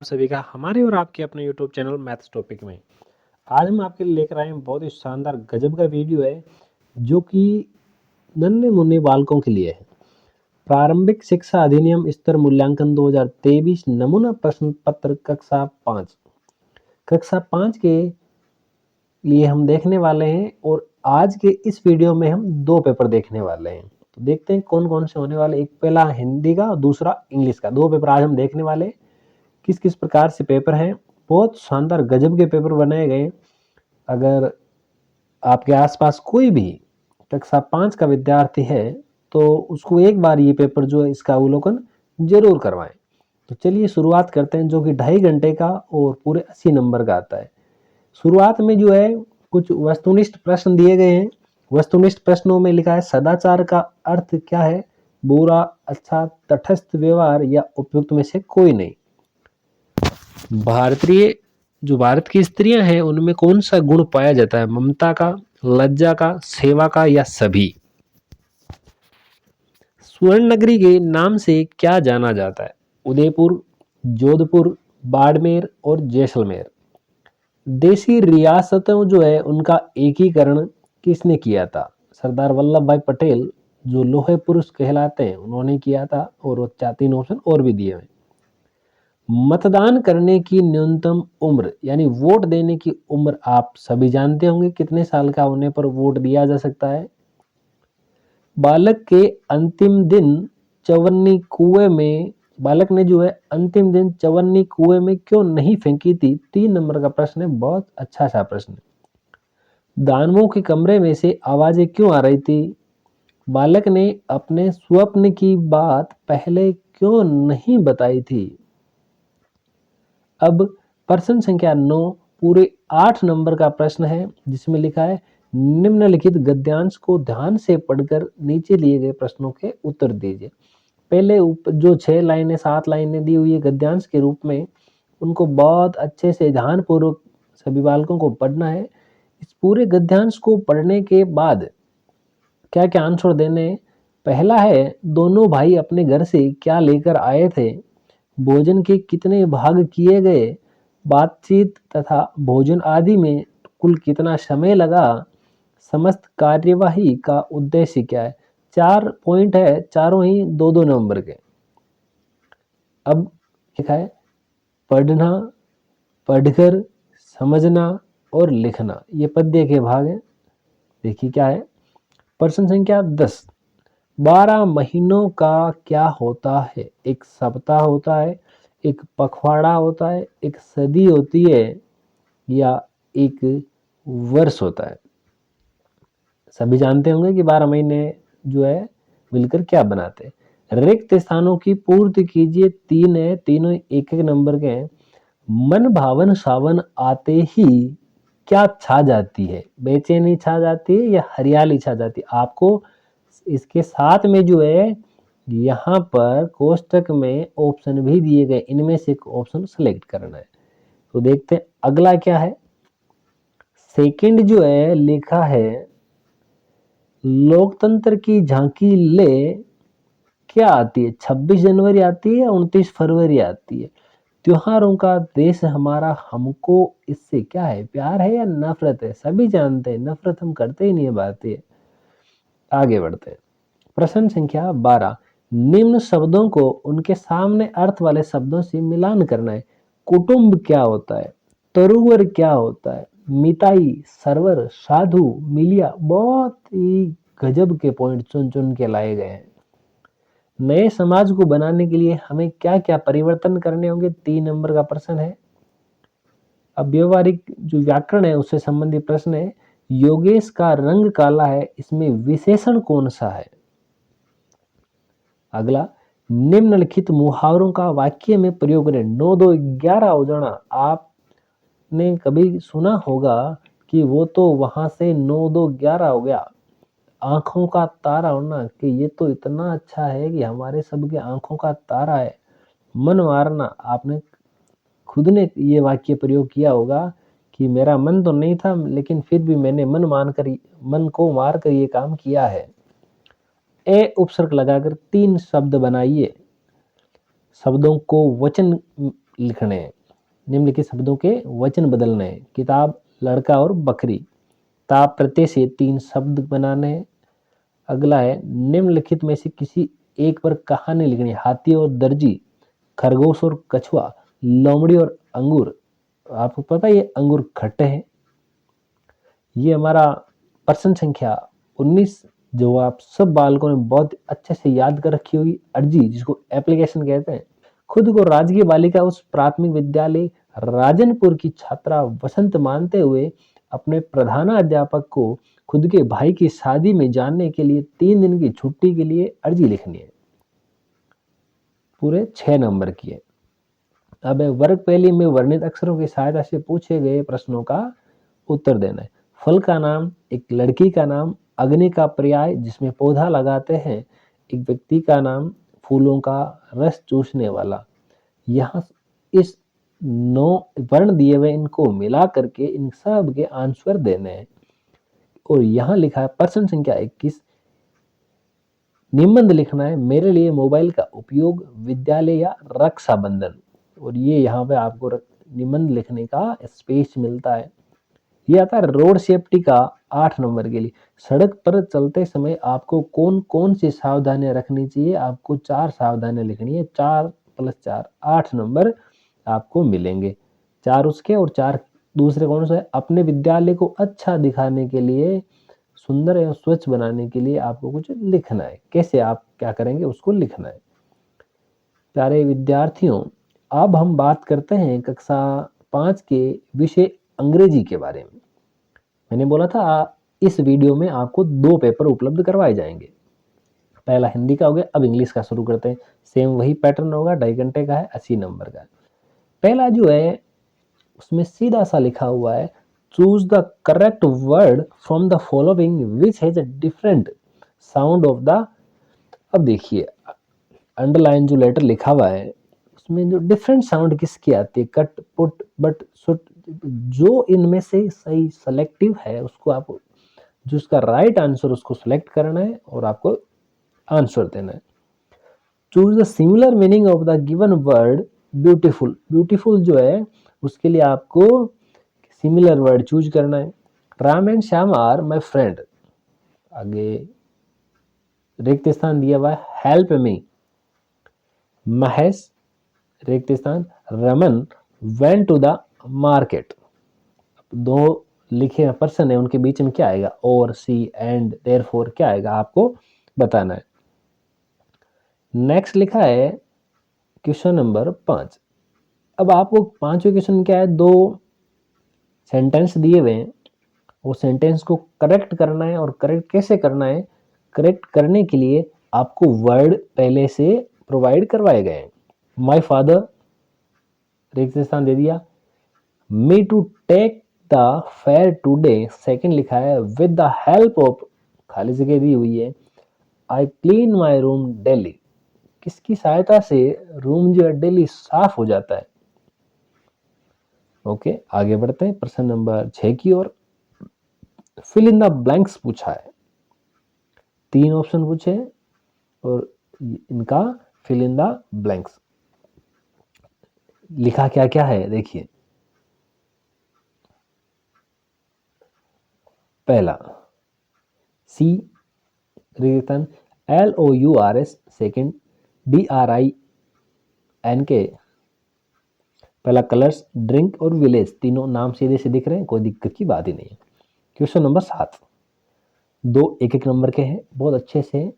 सभी का हमारे और आपके अपने YouTube चैनल मैथ्स टॉपिक में। आज हम आपके लिए लेकर आए हैं बहुत ही शानदार गजब का वीडियो है जो कि नन्हे मुन्ने बालकों के लिए है। प्रारंभिक शिक्षा अधिनियम स्तर मूल्यांकन 2023 नमूना प्रश्न पत्र कक्षा 5 के लिए हम देखने वाले हैं और आज के इस वीडियो में हम 2 पेपर देखने वाले हैं। तो देखते हैं कौन कौन से होने वाले। एक पहला हिंदी का और दूसरा इंग्लिश का। 2 पेपर आज हम देखने वाले हैं। किस किस प्रकार से पेपर हैं। बहुत शानदार गजब के पेपर बनाए गए। अगर आपके आसपास कोई भी कक्षा 5 का विद्यार्थी है तो उसको एक बार ये पेपर जो है इसका अवलोकन जरूर करवाएं। तो चलिए शुरुआत करते हैं, जो कि 2.5 घंटे का और पूरे 80 नंबर का आता है। शुरुआत में जो है कुछ वस्तुनिष्ठ प्रश्न दिए गए हैं। वस्तुनिष्ठ प्रश्नों में लिखा है सदाचार का अर्थ क्या है? बुरा, अच्छा, तटस्थ व्यवहार या उपयुक्त में से कोई नहीं। भारत की स्त्रियां हैं उनमें कौन सा गुण पाया जाता है? ममता का, लज्जा का, सेवा का या सभी? स्वर्ण नगरी के नाम से क्या जाना जाता है? उदयपुर, जोधपुर, बाड़मेर और जैसलमेर। देशी रियासतों जो है उनका एकीकरण किसने किया था? सरदार वल्लभ भाई पटेल, जो लौह पुरुष कहलाते हैं, उन्होंने किया था। और वो 3 ऑप्शन और भी दिए हुए। मतदान करने की न्यूनतम उम्र यानी वोट देने की उम्र आप सभी जानते होंगे, कितने साल का होने पर वोट दिया जा सकता है। बालक के अंतिम दिन चवन्नी कुएं में बालक ने जो है अंतिम दिन चवन्नी कुएं में क्यों नहीं फेंकी थी? 3 नंबर का प्रश्न है, बहुत अच्छा सा प्रश्न है। दानवों के कमरे में से आवाजें क्यों आ रही थी? बालक ने अपने स्वप्न की बात पहले क्यों नहीं बताई थी? अब प्रश्न संख्या 9 पूरे 8 नंबर का प्रश्न है, जिसमें लिखा है निम्नलिखित गद्यांश को ध्यान से पढ़कर नीचे लिए गए प्रश्नों के उत्तर दीजिए। पहले जो 6 लाइनें 7 लाइनें दी हुई है गद्यांश के रूप में, उनको बहुत अच्छे से ध्यानपूर्वक सभी बालकों को पढ़ना है। इस पूरे गद्यांश को पढ़ने के बाद क्या क्या आंसर देने? पहला है दोनों भाई अपने घर से क्या लेकर आए थे? भोजन के कितने भाग किए गए? बातचीत तथा भोजन आदि में कुल कितना समय लगा? समस्त कार्यवाही का उद्देश्य क्या है? 4 पॉइंट है, चारों ही 2-2 नंबर के। अब लिखा है पढ़ना, पढ़कर, समझना और लिखना, ये पद्य के भाग हैं। देखिए क्या है। प्रश्न संख्या 10 12 महीनों का क्या होता है? एक सप्ताह होता है, एक पखवाड़ा होता है, एक सदी होती है या एक वर्ष होता है? सभी जानते होंगे कि 12 महीने जो है मिलकर क्या बनाते हैं। रिक्त स्थानों की पूर्ति कीजिए। 3 है, तीनों एक एक नंबर के हैं। मन भावन सावन आते ही क्या छा जाती है? बेचैनी छा जाती है या हरियाली छा जाती है? आपको इसके साथ में जो है यहाँ पर कोष्टक में ऑप्शन भी दिए गए, इनमें से एक ऑप्शन सेलेक्ट करना है। तो देखते हैं अगला क्या है। सेकंड जो है लिखा है लोकतंत्र की झांकी ले क्या आती है? 26 जनवरी आती है या 29 फरवरी आती है? त्योहारों का देश हमारा, हमको इससे क्या है? प्यार है या नफरत है? सभी जानते हैं नफरत हम करते ही नहीं है भारतीय। आगे बढ़ते हैं। प्रश्न संख्या 12 निम्न शब्दों को उनके सामने अर्थ वाले शब्दों से मिलान करना है। कुटुंब क्या होता है? तरुवर क्या होता है? मिताई, सरवर, साधु, मिलिया। बहुत ही गजब के पॉइंट चुन चुन के लाए गए हैं। नए समाज को बनाने के लिए हमें क्या क्या परिवर्तन करने होंगे? 3 नंबर का प्रश्न है। अब व्यवहारिक जो व्याकरण है उससे संबंधित प्रश्न है। योगेश का रंग काला है, इसमें विशेषण कौन सा है? अगला निम्नलिखित मुहावरों का वाक्य में प्रयोग करें। 9 2 11 हो जाना, आपने कभी सुना होगा कि वो तो वहां से 9 2 11 हो गया। आंखों का तारा होना, कि ये तो इतना अच्छा है कि हमारे सबके आंखों का तारा है। मन मारना, आपने खुद ने ये वाक्य प्रयोग किया होगा कि मेरा मन तो नहीं था लेकिन फिर भी मैंने मन को मार कर ये काम किया है। ए उपसर्ग लगाकर 3 शब्द बनाइए। शब्दों को वचन लिखने हैं। निम्नलिखित शब्दों के वचन बदलने हैं। किताब, लड़का और बकरी। ताप प्रत्यय से 3 शब्द बनाने हैं। अगला है निम्नलिखित में से किसी एक पर कहानी लिखनी है। हाथी और दर्जी, खरगोश और कछुआ, लोमड़ी और अंगूर। आपको पता है ये अंगूर खट्टे हैं। ये हमारा प्रश्न संख्या 19 जो आप सब बालकों ने बहुत अच्छे से याद कर रखी होगी, अर्जी जिसको एप्लीकेशन कहते हैं। खुद को राजकीय बालिका उस प्राथमिक विद्यालय राजनपुर की छात्रा वसंत मानते हुए अपने प्रधानाध्यापक को खुद के भाई की शादी में जाने के लिए 3 दिन की छुट्टी के लिए अर्जी लिखनी है। पूरे 6 नंबर की है। अब वर्ग पहली में वर्णित अक्षरों की सहायता से पूछे गए प्रश्नों का उत्तर देना है। फल का नाम, एक लड़की का नाम, अग्नि का पर्याय जिसमें पौधा लगाते हैं, एक व्यक्ति का नाम, फूलों का रस चूसने वाला। यहाँ इस 9 वर्ण दिए हुए इनको मिला करके इन सब के आंसर देने हैं। और यहाँ लिखा है प्रश्न संख्या 21 निबंध लिखना है। मेरे लिए मोबाइल का उपयोग विद्यालय या रक्षाबंधन। और ये यहाँ पे आपको निबंध लिखने का स्पेस मिलता है। ये आता है रोड सेफ्टी का 8 नंबर के लिए। सड़क पर चलते समय आपको कौन कौन सी सावधानियां रखनी चाहिए। आपको 4 सावधानियां लिखनी है। 4 + 4 8 नंबर आपको मिलेंगे। 4 उसके और 4 दूसरे कौन सा है। अपने विद्यालय को अच्छा दिखाने के लिए, सुंदर एवं स्वच्छ बनाने के लिए आपको कुछ लिखना है। कैसे आप क्या करेंगे उसको लिखना है। प्यारे विद्यार्थियों, अब हम बात करते हैं कक्षा 5 के विषय अंग्रेजी के बारे में। मैंने बोला था इस वीडियो में आपको 2 पेपर उपलब्ध करवाए जाएंगे। पहला हिंदी का हो गया, अब इंग्लिश का शुरू करते हैं। सेम वही पैटर्न होगा, 2.5 घंटे का है, 80 नंबर का है। पहला जो है उसमें सीधा सा लिखा हुआ है choose the correct word from the following which has a different sound of the. अब देखिए अंडरलाइन जो लेटर लिखा हुआ है उसमें जो डिफरेंट साउंड किसकी आती है, कट, पुट, बट, सुट, जो इनमें से सही सेलेक्टिव है उसको आप जो उसका राइट आंसर उसको सिलेक्ट करना है और आपको आंसर देना है। Choose the similar meaning of the given word beautiful. Beautiful जो है उसके लिए आपको सिमिलर वर्ड चूज करना है। Ram and Shyam are my friend. आगे रिक्त स्थान दिया हुआ है हेल्प मी। महेश रिक्त स्थान Raman went to the market. दो लिखे पर्सन है उनके बीच में क्या आएगा, और, सी, एंड, देयरफॉर क्या आएगा आपको बताना है। नेक्स्ट लिखा है क्वेश्चन नंबर 5। अब आपको 5वें क्वेश्चन क्या है, 2 सेंटेंस दिए हुए हैं। वो सेंटेंस को करेक्ट करना है। और करेक्ट कैसे करना है, करेक्ट करने के लिए आपको वर्ड पहले से प्रोवाइड करवाए गए हैं। माय फादर रिक्त स्थान दे दिया। Me to take the fair today, second लिखा है विद द हेल्प ऑफ, खाली जगह दी हुई है, I clean my room daily. किसकी सहायता से रूम जो है डेली साफ हो जाता है। ओके आगे बढ़ते हैं प्रश्न नंबर 6 की ओर। फिल इन द ब्लैंक्स पूछा है। 3 ऑप्शन पूछे हैं और इनका फिल इन द ब्लैंक्स लिखा क्या क्या है देखिए। पहला सी रिलेशन LOURS, सेकंड DRINK। पहला कलर्स, ड्रिंक और विलेज, तीनों नाम सीधे से दिख रहे हैं, कोई दिक्कत की बात ही नहीं है। क्वेश्चन नंबर 7, 2 1-1 नंबर के हैं, बहुत अच्छे से।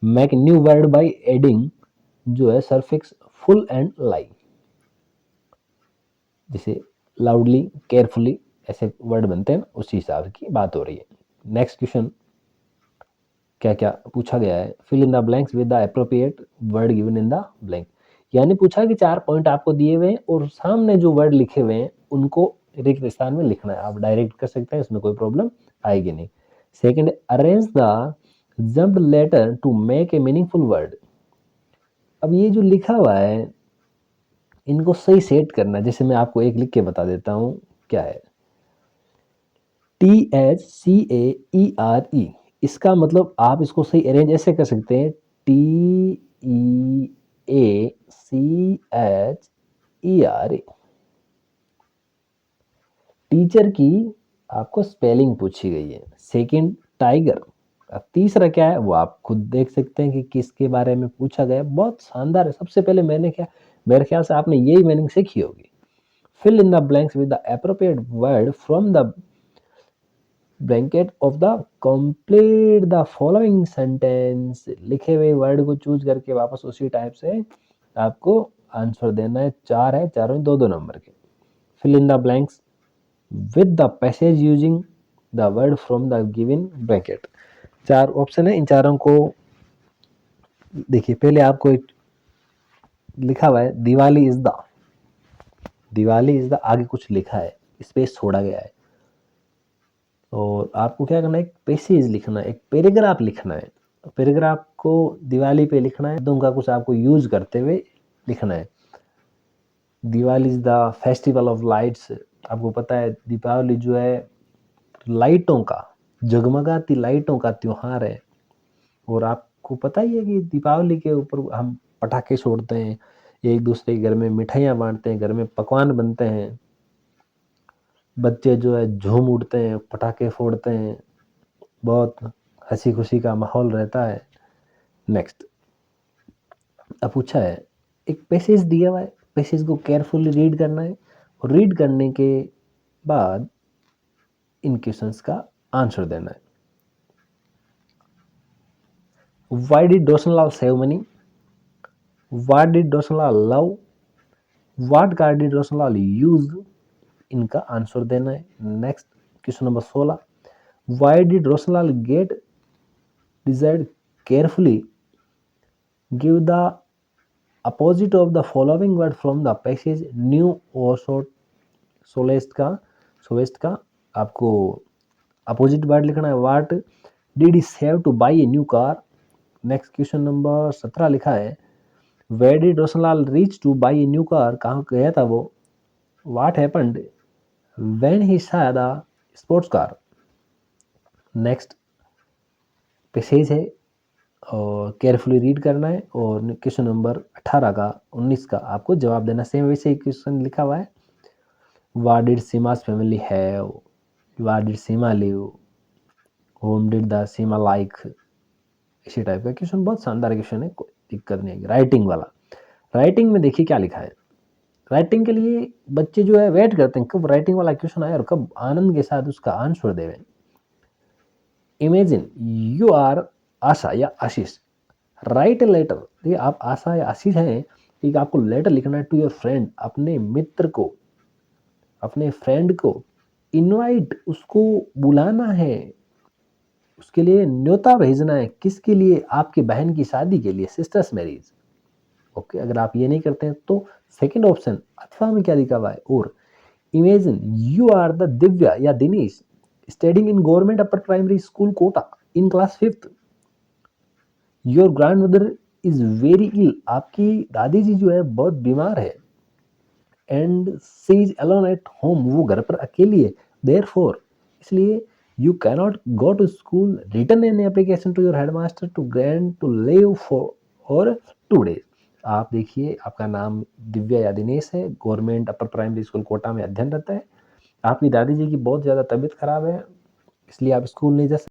Make new word by adding जो है सरफिक्स फुल एंड लाई, जैसे लाउडली, केयरफुली ऐसे वर्ड बनते हैं, उसी हिसाब की बात हो रही है। नेक्स्ट क्वेश्चन क्या क्या पूछा गया है, fill in the blanks with the appropriate word given in the blank. यानी पूछा कि 4 पॉइंट आपको दिए हुए हैं और सामने जो वर्ड लिखे हुए हैं उनको रिक्त स्थान में लिखना है। आप डायरेक्ट कर सकते हैं, इसमें कोई प्रॉब्लम आएगी नहीं। Second, arrange the jumped letter to make a meaningful word. अब ये जो लिखा हुआ है इनको सही सेट करना। जैसे मैं आपको एक लिख के बता देता हूं क्या है, THCAERE, इसका मतलब आप इसको सही अरेंज ऐसे कर सकते हैं, TEACHERE ERA। टीचर की आपको स्पेलिंग पूछी गई है। Second tiger. अब तीसरा क्या है वो आप खुद देख सकते हैं कि किसके बारे में पूछा गया है। बहुत शानदार है। सबसे पहले मेरे ख्याल से आपने यही मीनिंग सीखी होगी। Fill in the blanks with the appropriate word from the blanket of the complete the following sentence. लिखे हुए वर्ड को चूज करके वापस उसी टाइप से आपको आंसर देना है। 4 है, चारों ही 2-2 नंबर के। Fill in the blanks with the passage using the word from the given bracket। 4 option है, इन चारों को देखिए। पहले आपको एक लिखा हुआ है दिवाली इज द आगे कुछ लिखा है, स्पेस छोड़ा गया है। और आपको क्या करना है, एक पैसेज लिखना है, एक पैराग्राफ लिखना है। पैराग्राफ को दिवाली पे लिखना है, तो उनका कुछ आपको यूज करते हुए लिखना है। Diwali is the festival of lights. आपको पता है दीपावली जो है लाइटों का, जगमगाती लाइटों का त्योहार है। और आपको पता ही है कि दीपावली के ऊपर हम पटाखे छोड़ते हैं, एक दूसरे के घर में मिठाइयाँ बांटते हैं, घर में पकवान बनते हैं, बच्चे जो है झूम उठते हैं, पटाखे फोड़ते हैं, बहुत हंसी खुशी का माहौल रहता है। नेक्स्ट अब पूछा है, एक पैसेज दिया हुआ है, पैसेज को केयरफुली रीड करना है और रीड करने के बाद इन क्वेश्चंस का आंसर देना है। Why did Roshanlal save money? What did Roshanlal love? What car did Roshanlal use? इनका आंसर देना है। Next question number 16। Why did Roshanlal get desired carefully? Give the opposite of the following word from the passage new or short। सोलेस्ट का आपको opposite word लिखना है। What did he save to buy a new car? Next question number 17 लिखा है Where did Roshanlal reach to buy a new car? कहाँ गया था वो? What happened when he saw the sports car? Next passage है और carefully read करना है। और क्वेश्चन नंबर 18 का 19 का आपको जवाब देना। सेम वैसे ही क्वेश्चन लिखा हुआ है What did Seema's family have? What did Seema live? Whom did the Seema like? इसी टाइप का क्वेश्चन, बहुत शानदार क्वेश्चन है, कोई दिक्कत नहीं आएगी। राइटिंग वाला, राइटिंग में देखिए क्या लिखा है। राइटिंग के लिए बच्चे जो है वेट करते हैं कब राइटिंग वाला क्वेश्चन आए और कब आनंद के साथ उसका आंसर देवे। इमेजिन यू आर आशा या आशीष, राइट ए लेटर। देखिए आप आशा या आशीष हैं, एक आपको लेटर लिखना है टू योर फ्रेंड, अपने मित्र को, अपने फ्रेंड को इनवाइट, उसको बुलाना है, उसके लिए न्योता भेजना है। किसके लिए? आपकी बहन की शादी के लिए, सिस्टर्स मैरिज। ओके, अगर आप ये नहीं करते हैं तो सेकंड ऑप्शन अथवा में क्या लिखा हुआ है, और imagine you are the Divya या Dinesh studying in government upper primary school Kota in class 5th। Your grandmother is very ill, आपकी दादी जी जो है बहुत बीमार है। And she is alone at home, वो घर पर अकेली है। देयरफॉर, इसलिए you cannot go to school, written an application to your headmaster to grant to leave for 2 days। आप देखिए आपका नाम दिव्या या दिनेश है, government upper primary school Kota में अध्ययन रहता है। आपकी दादी जी की बहुत ज़्यादा तबीयत खराब है, इसलिए आप स्कूल नहीं जा सकते।